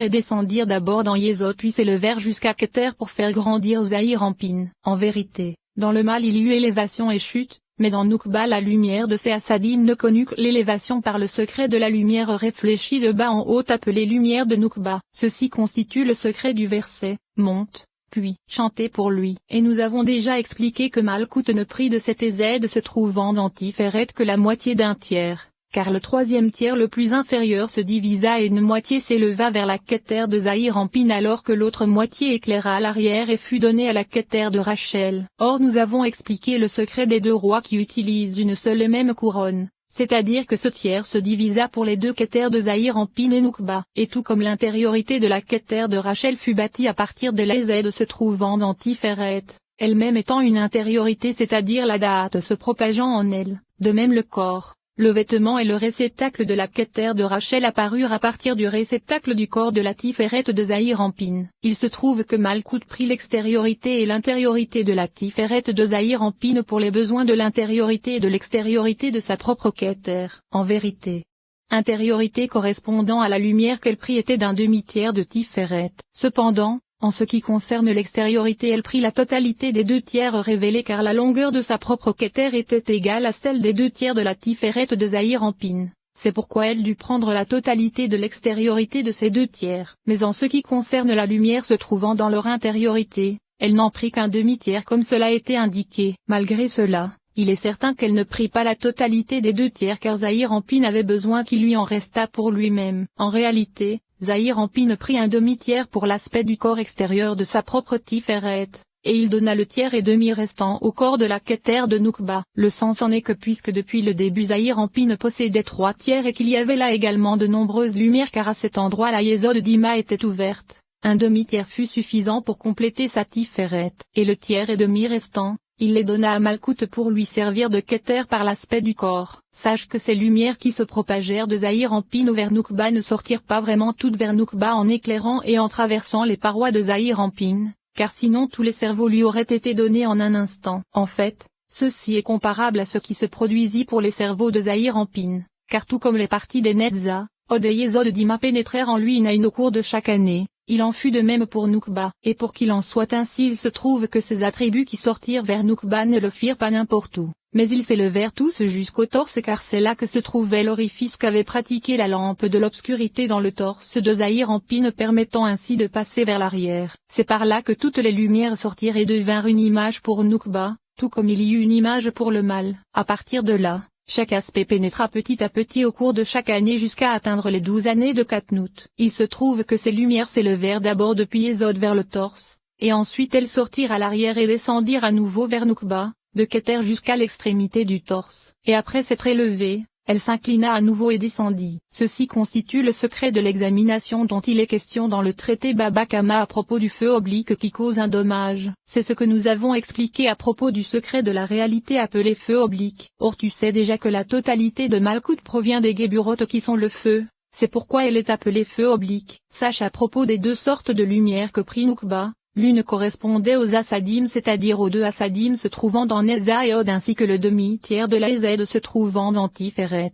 et descendirent d'abord dans Yesod puis s'élevèrent jusqu'à Keter pour faire grandir Zahir-Anpin. En vérité, dans le mal il y eut élévation et chute, mais dans Noukba la lumière de ces Assadim ne connut que l'élévation par le secret de la lumière réfléchie de bas en haut appelée lumière de Noukba. Ceci constitue le secret du verset, monte, puis chantez pour lui. Et nous avons déjà expliqué que Malkout ne prit de cet Ézède se trouvant dans Tiferet que la moitié d'un tiers. Car le troisième tiers le plus inférieur se divisa et une moitié s'éleva vers la Keter de Zahir-Anpin alors que l'autre moitié éclaira à l'arrière et fut donnée à la Keter de Rachel. Or nous avons expliqué le secret des deux rois qui utilisent une seule et même couronne, c'est-à-dire que ce tiers se divisa pour les deux Keter de Zahir-Anpin et Noukba. Et tout comme l'intériorité de la Keter de Rachel fut bâtie à partir de l'Ézède se trouvant dans Tiferet, elle-même étant une intériorité c'est-à-dire la Da'at se propageant en elle, de même le corps. Le vêtement et le réceptacle de la Keter de Rachel apparurent à partir du réceptacle du corps de la Tiferet de Zahir-Anpin. Il se trouve que Malkout prit l'extériorité et l'intériorité de la Tiferet de Zahir-Anpin pour les besoins de l'intériorité et de l'extériorité de sa propre Keter. En vérité, intériorité correspondant à la lumière qu'elle prit était d'un demi-tiers de Tiferet. Cependant, en ce qui concerne l'extériorité elle prit la totalité des deux tiers révélés car la longueur de sa propre Keter était égale à celle des deux tiers de la Tiferet de Zahir-Anpin. C'est pourquoi elle dut prendre la totalité de l'extériorité de ces deux tiers. Mais en ce qui concerne la lumière se trouvant dans leur intériorité, elle n'en prit qu'un demi-tiers comme cela a été indiqué. Malgré cela, il est certain qu'elle ne prit pas la totalité des deux tiers car Zahir-Anpin avait besoin qu'il lui en restât pour lui-même. En réalité, Zahir-Anpin prit un demi-tiers pour l'aspect du corps extérieur de sa propre Tiferet, et il donna le tiers et demi restant au corps de la Keter de Noukba. Le sens en est que puisque depuis le début Zahir-Anpin possédait trois tiers et qu'il y avait là également de nombreuses lumières car à cet endroit la Yesod d'Ima était ouverte, un demi-tiers fut suffisant pour compléter sa Tiferet, et le tiers et demi restant, il les donna à Malkout pour lui servir de Keter par l'aspect du corps. Sache que ces lumières qui se propagèrent de Zahir-Anpin vers Noukba ne sortirent pas vraiment toutes vers Noukba en éclairant et en traversant les parois de Zahir-Anpin, car sinon tous les cerveaux lui auraient été donnés en un instant. En fait, ceci est comparable à ce qui se produisit pour les cerveaux de Zahir-Anpin, car tout comme les parties des Netza, Od et Yesod d'Ima pénétrèrent en lui une à une au cours de chaque année, il en fut de même pour Noukba. Et pour qu'il en soit ainsi il se trouve que ces attributs qui sortirent vers Noukba ne le firent pas n'importe où, mais ils s'élevèrent tous jusqu'au torse car c'est là que se trouvait l'orifice qu'avait pratiqué la lampe de l'obscurité dans le torse de Zahir-Anpin permettant ainsi de passer vers l'arrière. C'est par là que toutes les lumières sortirent et devinrent une image pour Noukba, tout comme il y eut une image pour le mal. À partir de là, chaque aspect pénétra petit à petit au cours de chaque année jusqu'à atteindre les 12 années de Katnout. Il se trouve que ces lumières s'élevèrent d'abord depuis Yesod vers le torse, et ensuite elles sortirent à l'arrière et descendirent à nouveau vers Noukba, de Keter jusqu'à l'extrémité du torse. Et après s'être élevée, elle s'inclina à nouveau et descendit. Ceci constitue le secret de l'examination dont il est question dans le traité Baba Kama à propos du feu oblique qui cause un dommage. C'est ce que nous avons expliqué à propos du secret de la réalité appelé feu oblique. Or tu sais déjà que la totalité de Malkout provient des Geburot qui sont le feu, c'est pourquoi elle est appelée feu oblique. Sache à propos des deux sortes de lumière que prit Noukba. L'une correspondait aux Assadim c'est-à-dire aux deux Assadim se trouvant dans Netza et Od ainsi que le demi-tiers de la Ézède se trouvant dans Tiferet.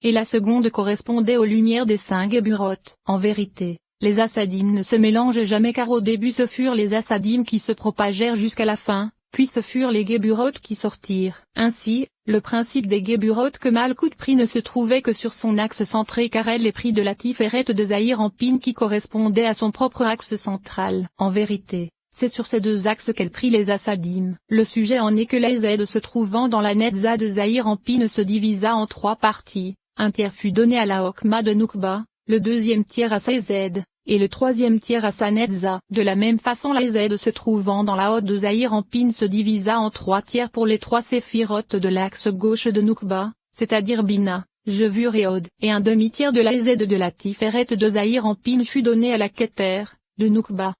Et la seconde correspondait aux lumières des 5 Geburot. En vérité, les Assadim ne se mélangent jamais car au début ce furent les Assadim qui se propagèrent jusqu'à la fin, puis ce furent les Geburot qui sortirent. Ainsi, le principe des Geburot que Malkout prit ne se trouvait que sur son axe centré car elle les prit de la Tiferet de Zahir-Anpin qui correspondait à son propre axe central. En vérité, c'est sur ces deux axes qu'elle prit les Assadim. Le sujet en est que la Ézède se trouvant dans la Netza de Zahir-Anpin se divisa en 3 parties, un tiers fut donné à la Hokma de Noukba, le deuxième tiers à sa Ézède, et le troisième tiers à sa Netza. De la même façon la Ézède se trouvant dans la Hod de Zahir-Anpin se divisa en 3 tiers pour les 3 séphirotes de l'axe gauche de Noukba, c'est-à-dire Bina, Jevur et Hod. Et un demi-tiers de la Ézède de la Tiferet de Zahir-Anpin fut donné à la Keter, de Noukba.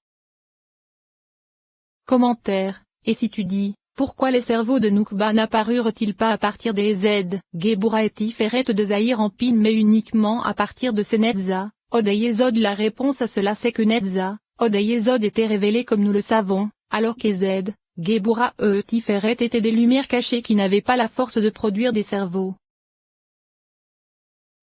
Commentaire. Et si tu dis, pourquoi les cerveaux de Noukba n'apparurent-ils pas à partir des Ézèdes, Gebura et Tiferet de Zahir-Anpin mais uniquement à partir de ces Netza, Od et Yesod? La réponse à cela c'est que Netza, Od et Yesod étaient révélés comme nous le savons, alors qu'Ézède, Gebura et Tiferet étaient des lumières cachées qui n'avaient pas la force de produire des cerveaux.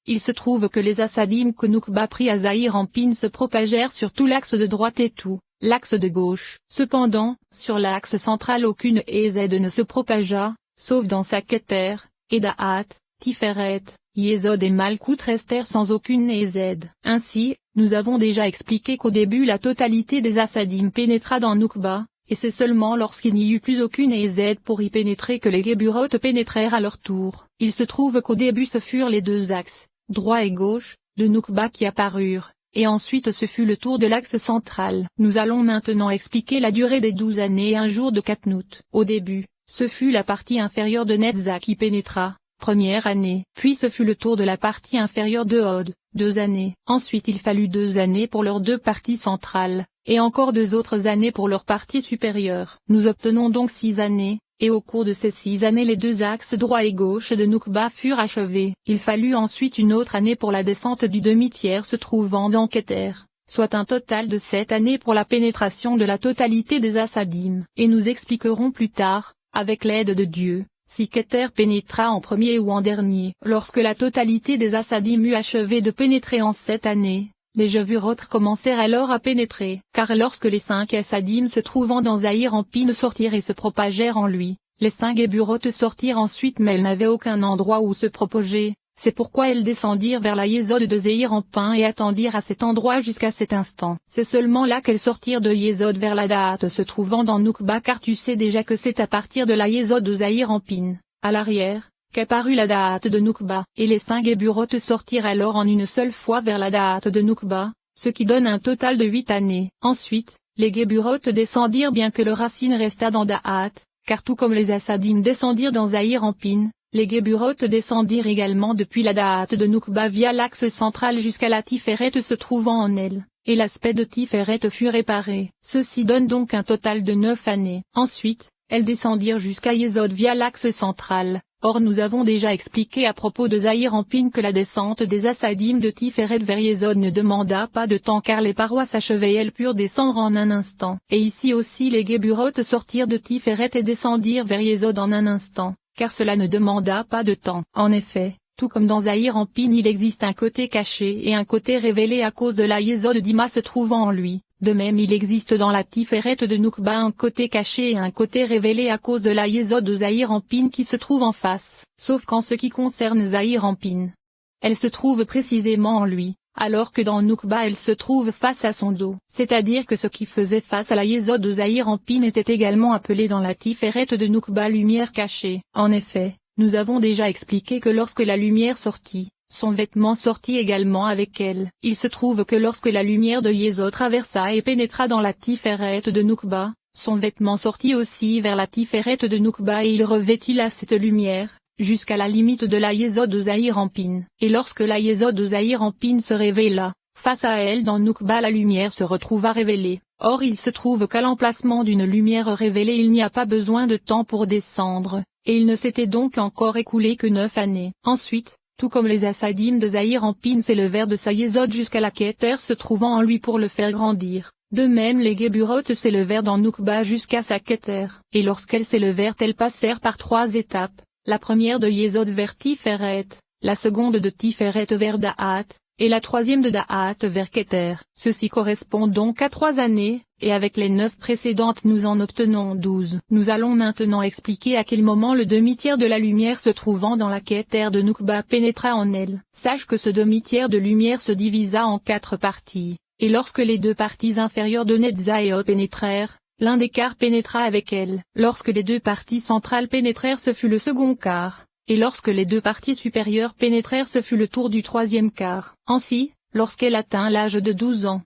il se trouve que les Assadim que Noukba prit à Zahir-en-Pin se propagèrent sur tout l'axe de droite et tout l'axe de gauche. Cependant, sur l'axe central aucune Ézède ne se propagea, sauf dans sa Keter, et Da'at, Tiferet, Yesod et Malkout restèrent sans aucune Ézède. Ainsi, nous avons déjà expliqué qu'au début la totalité des Assadim pénétra dans Noukba, et c'est seulement lorsqu'il n'y eut plus aucune Ézède pour y pénétrer que les Géburotes pénétrèrent à leur tour. Il se trouve qu'au début ce furent les deux axes, droit et gauche, de Noukba qui apparurent, et ensuite ce fut le tour de l'axe central. Nous allons maintenant expliquer la durée des 12 années et un jour de Katnout. Au début, ce fut la partie inférieure de Netza qui pénétra, première année. Puis ce fut le tour de la partie inférieure de Hod, 2 années. Ensuite il fallut 2 années pour leurs deux parties centrales, et encore 2 autres années pour leur partie supérieure. Nous obtenons donc 6 années, et au cours de ces 6 années les deux axes droit et gauche de Noukba furent achevés. Il fallut ensuite une autre année pour la descente du demi-tiers se trouvant dans Keter, soit un total de 7 années pour la pénétration de la totalité des Assadim. Et nous expliquerons plus tard, avec l'aide de Dieu, si Keter pénétra en premier ou en dernier. Lorsque la totalité des Assadim eut achevé de pénétrer en 7 années, les Géburotes commencèrent alors à pénétrer. Car lorsque les 5 Assadim se trouvant dans Zahir-en-Pin sortirent et se propagèrent en lui, les 5 Géburotes sortirent ensuite mais elles n'avaient aucun endroit où se propager, c'est pourquoi elles descendirent vers la Yesod de Zahir-en-Pin et attendirent à cet endroit jusqu'à cet instant. C'est seulement là qu'elles sortirent de Yesod vers la Da'at se trouvant dans Noukba car tu sais déjà que c'est à partir de la Yesod de Zahir-en-Pin, à l'arrière, qu'apparut la Da'at de Noukba. Et les 5 Géburotes sortirent alors en une seule fois vers la Da'at de Noukba, ce qui donne un total de 8 années. Ensuite, les Géburotes descendirent bien que leur racine restât dans Da'at, car tout comme les Assadim descendirent dans Zahir-en-Pin, les Géburotes descendirent également depuis la Da'at de Noukba via l'axe central jusqu'à la Tiferet se trouvant en elle, et l'aspect de Tiferet fut réparé. Ceci donne donc un total de 9 années. Ensuite, elles descendirent jusqu'à Yesod via l'axe central. Or nous avons déjà expliqué à propos de Zahir-en-Pin que la descente des Assadim de Tiferet vers Yesod ne demanda pas de temps car les parois s'achevaient et elles purent descendre en un instant. Et ici aussi les Géburotes sortirent de Tiferet et descendirent vers Yesod en un instant, car cela ne demanda pas de temps. En effet, tout comme dans Zahir-en-Pin il existe un côté caché et un côté révélé à cause de la Yesod d'Ima se trouvant en lui. De même il existe dans la Tiferet de Noukba un côté caché et un côté révélé à cause de la Yesod de Zahir-en-Pin qui se trouve en face. Sauf qu'en ce qui concerne Zahir-en-Pin, elle se trouve précisément en lui, alors que dans Noukba elle se trouve face à son dos. C'est-à-dire que ce qui faisait face à la Yesod de Zahir-en-Pin était également appelé dans la Tiferet de Noukba lumière cachée. En effet, nous avons déjà expliqué que lorsque la lumière sortit, son vêtement sortit également avec elle. Il se trouve que lorsque la lumière de Yesod traversa et pénétra dans la Tiferet de Noukba, son vêtement sortit aussi vers la Tiferet de Noukba et il revêtit là cette lumière, jusqu'à la limite de la Yesod de Zahir-en-Pin. Et lorsque la Yesod de Zahir-en-Pin se révéla, face à elle dans Noukba la lumière se retrouva révélée. Or il se trouve qu'à l'emplacement d'une lumière révélée il n'y a pas besoin de temps pour descendre, et il ne s'était donc encore écoulé que 9 années. Ensuite, tout comme les Assadim de Zahir-en-Pin s'élevèrent de sa Yesod jusqu'à la Keter se trouvant en lui pour le faire grandir, de même les Géburotes s'élevèrent dans Noukba jusqu'à sa Keter. Et lorsqu'elles s'élevèrent elles passèrent par 3 étapes, la première de Yesod vers Tiferet, la seconde de Tiferet vers Da'at, et la troisième de Da'at vers Keter. Ceci correspond donc à 3 années, et avec les 9 précédentes nous en obtenons 12. Nous allons maintenant expliquer à quel moment le demi-tiers de la lumière se trouvant dans la Keter de Noukba pénétra en elle. Sache que ce demi-tiers de lumière se divisa en 4 parties, et lorsque les 2 parties inférieures de Netza et Hod pénétrèrent, l'un des quarts pénétra avec elle. Lorsque les 2 parties centrales pénétrèrent ce fut le second quart. Et lorsque les 2 parties supérieures pénétrèrent ce fut le tour du 3e quart. Ainsi, lorsqu'elle atteint l'âge de 12 ans,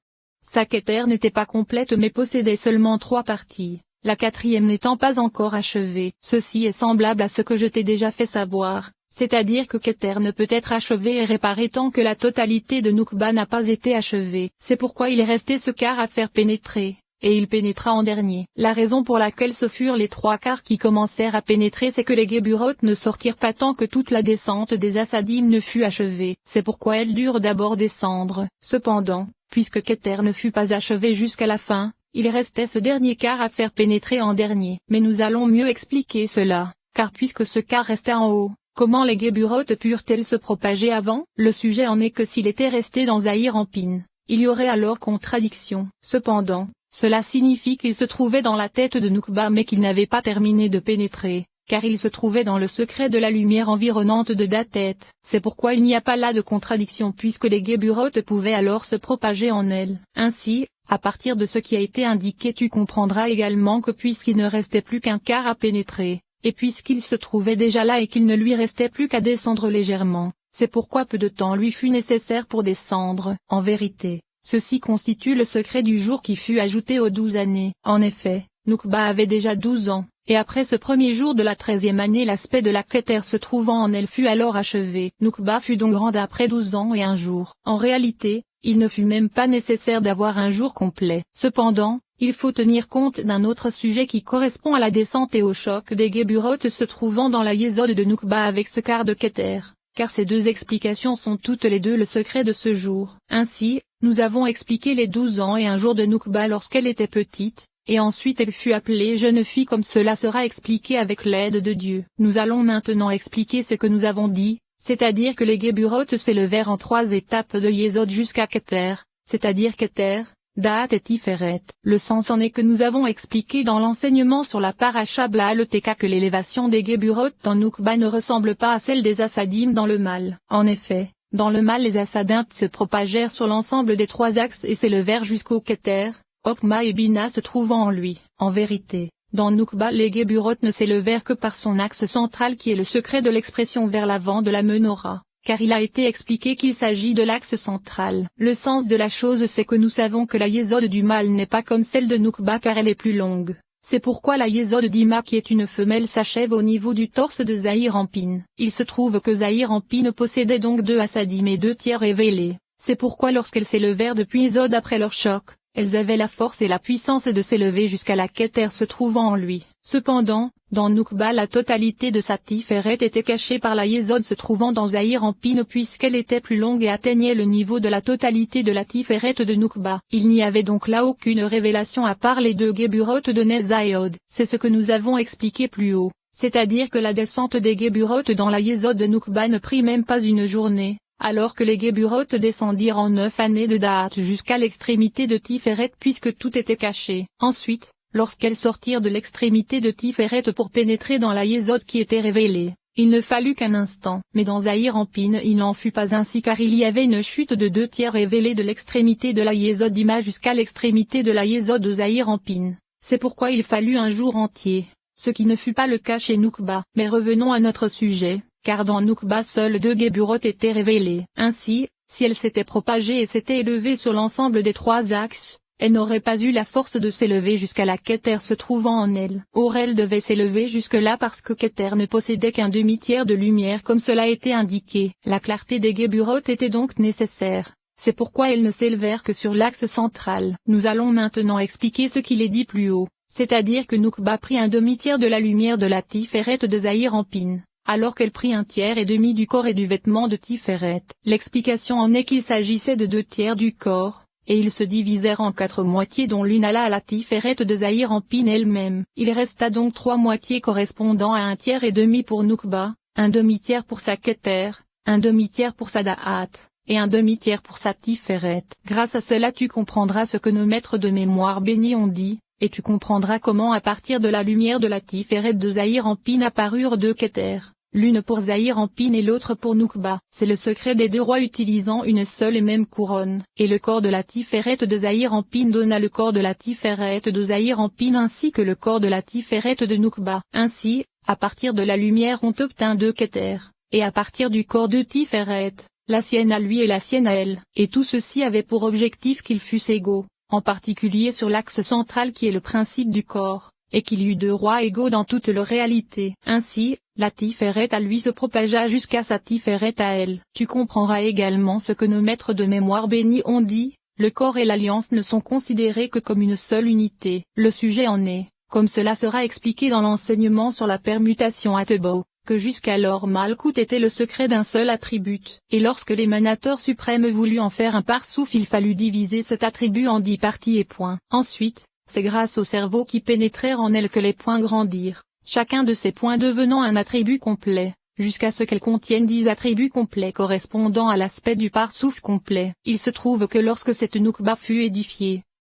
sa Keter n'était pas complète mais possédait seulement 3 parties, la 4e n'étant pas encore achevée. Ceci est semblable à ce que je t'ai déjà fait savoir, c'est-à-dire que Keter ne peut être achevé et réparé tant que la totalité de Noukba n'a pas été achevée. C'est pourquoi il restait ce quart à faire pénétrer. Et il pénétra en dernier. La raison pour laquelle ce furent les 3 quarts qui commencèrent à pénétrer c'est que les Géburotes ne sortirent pas tant que toute la descente des Assadim ne fut achevée. C'est pourquoi elles durent d'abord descendre. Cependant, puisque Keter ne fut pas achevé jusqu'à la fin, il restait ce dernier quart à faire pénétrer en dernier. Mais nous allons mieux expliquer cela, car puisque ce quart restait en haut, Comment les Géburotes purent-elles se propager avant? Le sujet en est que s'il était resté dans Zahir-en-Pine, il y aurait alors contradiction. Cependant, cela signifie qu'il se trouvait dans la tête de Noukba mais qu'il n'avait pas terminé de pénétrer, car il se trouvait dans le secret de la lumière environnante de Datet. C'est pourquoi il n'y a pas là de contradiction puisque les Géburotes pouvaient alors se propager en elle. Ainsi, à partir de ce qui a été indiqué tu comprendras également que puisqu'il ne restait plus qu'un quart à pénétrer, et puisqu'il se trouvait déjà là et qu'il ne lui restait plus qu'à descendre légèrement, c'est pourquoi peu de temps lui fut nécessaire pour descendre. En vérité, ceci constitue le secret du jour qui fut ajouté aux 12 années. En effet, Noukba avait déjà 12 ans, et après ce premier jour de la 13e année l'aspect de la Keter se trouvant en elle fut alors achevé. Noukba fut donc grande après 12 ans et un jour. En réalité, il ne fut même pas nécessaire d'avoir un jour complet. Cependant, il faut tenir compte d'un autre sujet qui correspond à la descente et au choc des Géburotes se trouvant dans la Yésod de Noukba avec ce quart de Keter, car ces deux explications sont toutes les deux le secret de ce jour. Ainsi, nous avons expliqué les 12 ans et un jour de Noukba lorsqu'elle était petite, et ensuite elle fut appelée jeune fille comme cela sera expliqué avec l'aide de Dieu. Nous allons maintenant expliquer ce que nous avons dit, c'est-à-dire que les Géburotes s'élevèrent en 3 étapes de Yésod jusqu'à Keter, c'est-à-dire Keter, Daat et Tiferet. Le sens en est que nous avons expliqué dans l'enseignement sur la paracha Ba'al-Teka que l'élévation des Géburotes dans Noukba ne ressemble pas à celle des Assadim dans le mal. En effet, dans le mal les Assadintes se propagèrent sur l'ensemble des 3 axes et s'élevèrent jusqu'au Keter, Okma et Bina se trouvant en lui. En vérité, dans Noukba les Géburotes ne s'élevèrent que par son axe central qui est le secret de l'expression vers l'avant de la menorah, car il a été expliqué qu'il s'agit de l'axe central. Le sens de la chose c'est que nous savons que la Yésod du mal n'est pas comme celle de Noukba car elle est plus longue. C'est pourquoi la Yésod d'Ima qui est une femelle s'achève au niveau du torse de Zahir-en-Pine. Il se trouve que Zahir-en-Pine possédait donc 2 Assadim et 2 tiers révélés. C'est pourquoi lorsqu'elles s'élevèrent depuis Yésod après leur choc, elles avaient la force et la puissance de s'élever jusqu'à la Keter se trouvant en lui. Cependant, dans Noukba la totalité de sa Tiferet était cachée par la Yésod se trouvant dans Zahir-en-Pine puisqu'elle était plus longue et atteignait le niveau de la totalité de la Tiferet de Noukba. Il n'y avait donc là aucune révélation à part les 2 Géburotes de Nezayod. C'est ce que nous avons expliqué plus haut, c'est-à-dire que la descente des Géburotes dans la Yésod de Noukba ne prit même pas une journée, alors que les Géburotes descendirent en 9 années de Daat jusqu'à l'extrémité de Tiferet puisque tout était caché. Ensuite, lorsqu'elles sortirent de l'extrémité de Tiferet pour pénétrer dans la Yésod qui était révélée, il ne fallut qu'un instant. Mais dans Zahir-en-Pine il n'en fut pas ainsi car il y avait une chute de 2 tiers révélée de l'extrémité de la Yésod d'Ima jusqu'à l'extrémité de la Yésod de Zahir-en-Pine. C'est pourquoi il fallut un jour entier, ce qui ne fut pas le cas chez Noukba. Mais revenons à notre sujet, car dans Noukba seules 2 Géburotes étaient révélées. Ainsi, si elles s'étaient propagées et s'étaient élevées sur l'ensemble des 3 axes, elle n'aurait pas eu la force de s'élever jusqu'à la Keter se trouvant en elle. Or elle devait s'élever jusque-là parce que Keter ne possédait qu'un demi-tiers de lumière comme cela était indiqué. La clarté des Géburotes était donc nécessaire. C'est pourquoi elles ne s'élevèrent que sur l'axe central. Nous allons maintenant expliquer ce qu'il est dit plus haut, c'est-à-dire que Noukba prit un demi-tiers de la lumière de la Tiferet de Zahir-en-Pine, alors qu'elle prit un tiers et demi du corps et du vêtement de Tiferet. L'explication en est qu'il s'agissait de 2 tiers du corps, et ils se divisèrent en 4 moitiés dont l'une alla à la Tiferet de Zahir-en-Pine elle-même. Il resta donc 3 moitiés correspondant à un tiers et demi pour Noukba, un demi-tiers pour sa Keter, un demi-tiers pour sa Daat, et un demi-tiers pour sa Tiferet. Grâce à cela tu comprendras ce que nos maîtres de mémoire bénis ont dit, et tu comprendras comment à partir de la lumière de la Tiferet de Zahir-en-Pine apparurent 2 Keter, l'une pour Zahir-en-Pine et l'autre pour Noukba. C'est le secret des 2 rois utilisant une seule et même couronne. Et le corps de la Tiferet de Zahir-en-Pine donna le corps de la Tiferet de Zahir-en-Pine ainsi que le corps de la Tiferet de Noukba. Ainsi, à partir de la lumière on obtint 2 Keter, et à partir du corps de Tiferet, la sienne à lui et la sienne à elle. Et tout ceci avait pour objectif qu'ils fussent égaux, en particulier sur l'axe central qui est le principe du corps, et qu'il y eut 2 rois égaux dans toute leur réalité. Ainsi, la Tiferet à lui se propagea jusqu'à sa Tiferet à elle. Tu comprendras également ce que nos maîtres de mémoire bénis ont dit, le corps et l'alliance ne sont considérés que comme une seule unité. Le sujet en est, comme cela sera expliqué dans l'enseignement sur la permutation à Tebao, que jusqu'alors Malkout était le secret d'un seul attribut. Et lorsque l'émanateur suprême voulut en faire un par-souffle il fallut diviser cet attribut en 10 parties et points. Ensuite, c'est grâce au cerveau qui pénétrèrent en elle que les points grandirent, chacun de ces points devenant un attribut complet. jusqu'à ce qu'elle contienne 10 attributs complets correspondant à l'aspect du Parsouf complet. Il se trouve que lorsque cette Noukba fut édifiée,